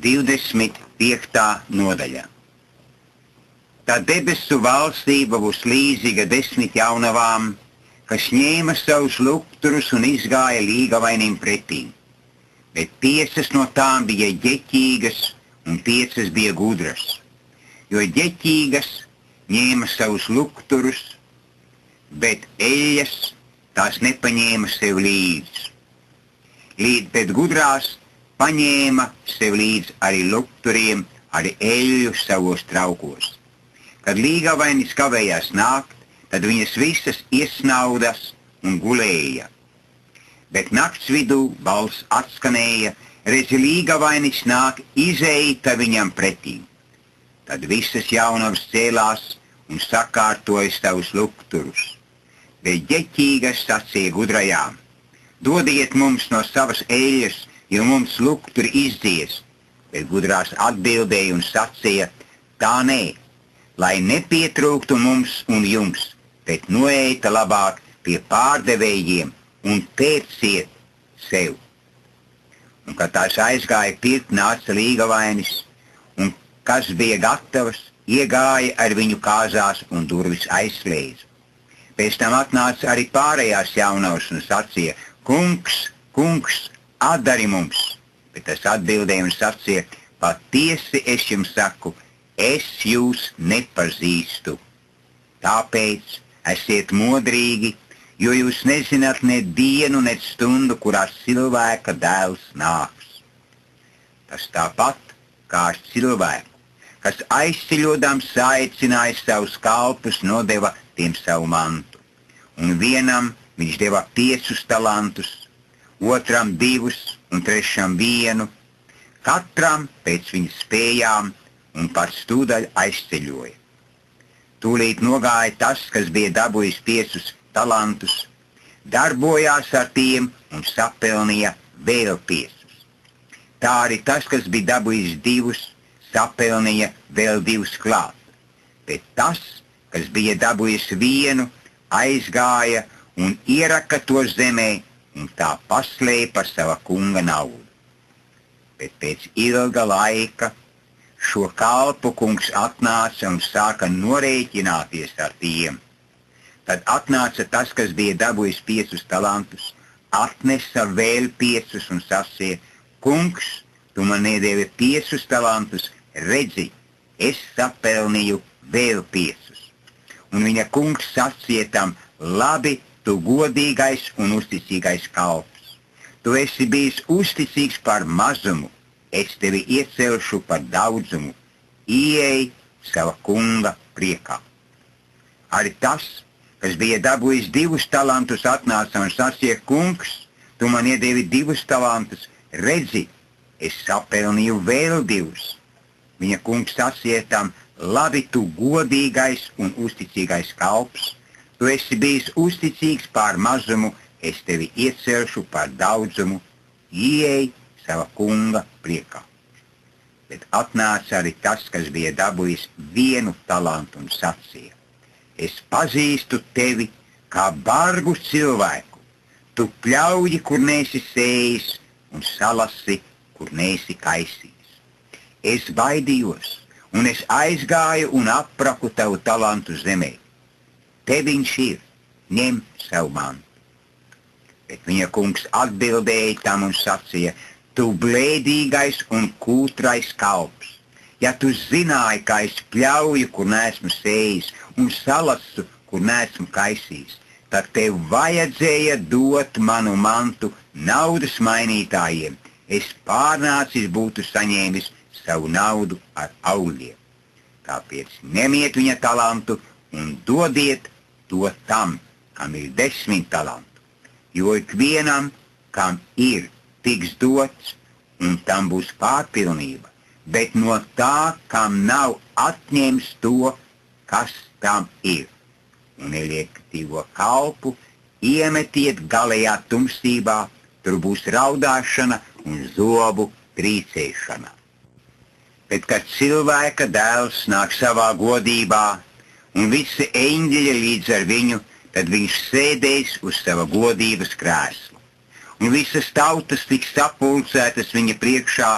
25. nodaļa. Tā debesu valstība būs līdzīga 10 jaunavām, kas ņēma savus lukturus un izgāja līgavainim pretī. Bet 5 no tām bija ģeķīgas un 5 bija gudras, jo ģeķīgas ņēma savus lukturus, bet eļļas tās nepaņēma sev līdzi. Bet gudrās paņēma sev līdzi arī lukturiem, arī eļļu savos traukos. Kad līgavainis kavējās nākt, tad viņas visas iesnaudas un gulēja. Bet nakts vidū balss atskanēja, redzi, līgavainis nāk, izeita viņam pretī. Tad visas jaunavas cēlās un sakārtoja savus lukturus. Bet ģeķīgas sacīja gudrajām: dodiet mums no savas eļļas, jo mums lukturi izdzies. Bet gudrās atbildēja un sacīja: tā nē, lai nepietrūktu mums un jums, bet noeita labāk pie pārdevējiem un pērciet sev. Un kad tās aizgāja pirkt, nāca līgavainis, un kas bija gatavs, iegāja ar viņu kāzās un durvis aizslēdza. Pēc tam atnāca arī pārējās jaunavas un sacīja: kungs, kungs, atdari mums. Bet tas atbildēja un sacīja: patiesi es jums saku, es jūs nepazīstu. Tāpēc esiet modrīgi, jo jūs nezināt ne dienu, ne stundu, kurā cilvēka dēls nāks. Tas tāpat kā ar cilvēku, kas aizceļodām saicināja savus kalpus, nodeva tiem savu mantu. Un vienam viņš deva 5 talantus, otram 2 un trešam 1, katram pēc viņa spējām, un pats tūdaļ aizceļoja. Tūlīt nogāja tas, kas bija dabūjis 5 talantus, darbojās ar tiem un sapelnīja vēl 5. Tā arī tas, kas bija dabūjis 2, sapelnīja vēl 2 klāt. Bet tas, kas bija dabūjis 1, aizgāja un ieraka to zemē un tā paslēpa sava kunga naudu. Bet pēc ilga laika šo kalpu kungs atnāca un sāka norēķināties ar tiem. Tad atnāca tas, kas bija dabūjis 5 talantus, atnesa vēl 5 un sacīja: kungs, tu man iedevi 5 talantus, redzi, es sapelnīju vēl 5. Un viņa kungs sacīja tam: labi, tu godīgais un uzticīgais kalps. Tu esi bijis uzticīgs par mazumu, es tevi iecelšu par daudzumu. Ieej sava kunga priekā. Arī tas, kas bija dabūjis 2 talantus, atnāca un sacīja: kungs, tu man iedevi 2 talantus, redzi, es sapelnīju vēl 2. Viņa kungs sacīja tam: labi, tu godīgais un uzticīgais kalps, tu esi bijis uzticīgs pār mazumu, es tevi iecelšu par daudzumu. Ieej sava kunga priekā. Bet atnāca arī tas, kas bija dabūjis 1 talantu un sacīja: es pazīstu tevi kā bargu cilvēku. Tu pļauji, kur neesi sējis, un salasi, kur neesi kaisījis. Es baidījos, un es aizgāju un apraku tavu talantu zemē. Te viņš ir, ņem savu mantu. Bet viņa kungs atbildēja tam un sacīja: tu blēdīgais un kūtrais kalps, ja tu zināji, kā es pļauju, kur neesmu sējis, un salasu, kur neesmu kaisījis, tad tev vajadzēja dot manu mantu naudas mainītājiem. Es pārnācis būtu saņēmis savu naudu ar augļiem. Tāpēc ņemiet viņa talantu un dodiet to tam, kam ir 10 talantu, jo ikvienam, kam ir, tiks dots, un tam būs pārpilnība, bet no tā, kam nav, atņems to, kas tam ir. Un elektīvo kalpu iemetiet galējā tumsībā, tur būs raudāšana un zobu trīcēšana. Bet, kad cilvēka dēls nāk savā godībā, un visi eņģeļi līdz ar viņu, tad viņš sēdēs uz sava godības krēsla. Un visas tautas tiks sapulcētas viņa priekšā,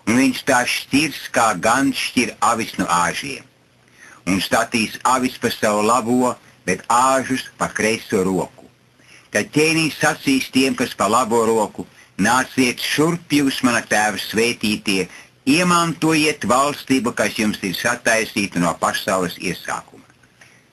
un viņš tā šķirs, kā gan šķir avis no āžiem, un statīs avis pa savu labo, bet āžus pa kreiso roku. Tad ķēniņš sacīs tiem, kas pa labo roku, nāciet šurp jūs, mana tēva svētītie, iemantojiet valstību, kas jums ir sataisīta no pasaules iesākuma.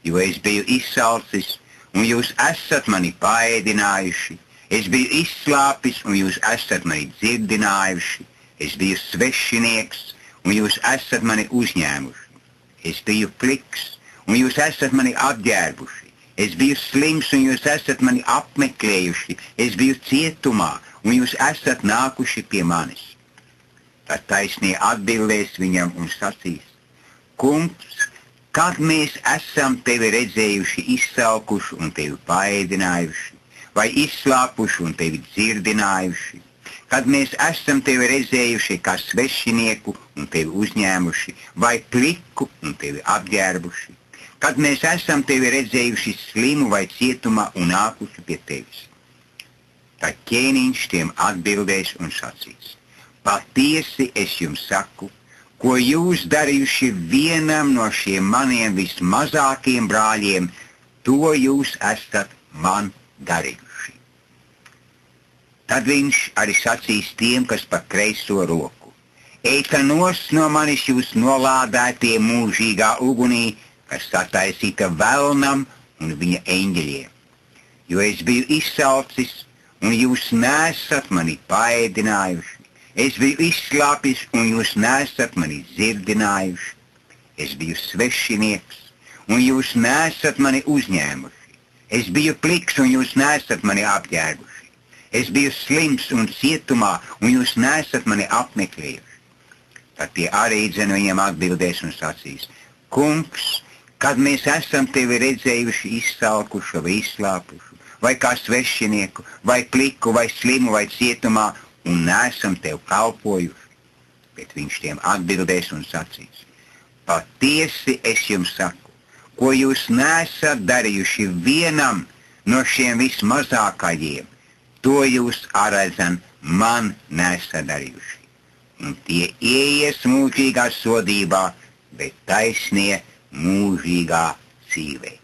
Jo es biju izsalcis, un jūs esat mani paēdinājuši, es biju izslāpis, un jūs esat mani dzirdinājuši, es biju svešinieks, un jūs esat mani uzņēmuši, es biju pliks, un jūs esat mani apģērbuši, es biju slims, un jūs esat mani apmeklējuši, es biju cietumā, un jūs esat nākuši pie manis. Tad taisnie atbildēs viņam un sacīs: Kungs, kad mēs esam tevi redzējuši izsalkuši un tevi paēdinājuši, vai izslāpuši un tevi dzirdinājuši, kad mēs esam tevi redzējuši kā svešinieku un tevi uzņēmuši, vai pliku un tevi apģērbuši, kad mēs esam tevi redzējuši slimu vai cietumā un nākuši pie tevis. Tad ķēniņš tiem atbildēs un sacīs: Patiesi es jums saku, ko jūs darījuši vienam no šiem maniem vismazākiem brāļiem, to jūs esat man darījuši. Tad viņš arī sacīs tiem, kas pa kreiso roku: Eita nos no manis jūs nolādētie mūžīgā ugunī, kas sataisīta velnam un viņa eņģeļiem. Jo es biju izsalcis, un jūs nesat mani paēdinājuši. Es biju izslāpis, un jūs nesat mani dzirdinājuši. Es biju svešinieks, un jūs nesat mani uzņēmuši. Es biju pliks, un jūs nesat mani apģērbuši. Es biju slims un cietumā, un jūs nesat mani apmeklējuši. Tad tie arī viņam atbildēs un sacīs: Kungs, kad mēs esam tevi redzējuši izsalkušu vai izslāpušu, vai kā svešinieku, vai pliku, vai slimu, vai cietumā, un neesam tev kalpojuši? Bet viņš tiem atbildēs un sacīs: Patiesi es jums saku, ko jūs nesat darījuši vienam no šiem vismazākajiem, to jūs arezan man nesat darījuši. Un tie ieies mūžīgā sodībā, bet taisnie mūžīgā dzīvē.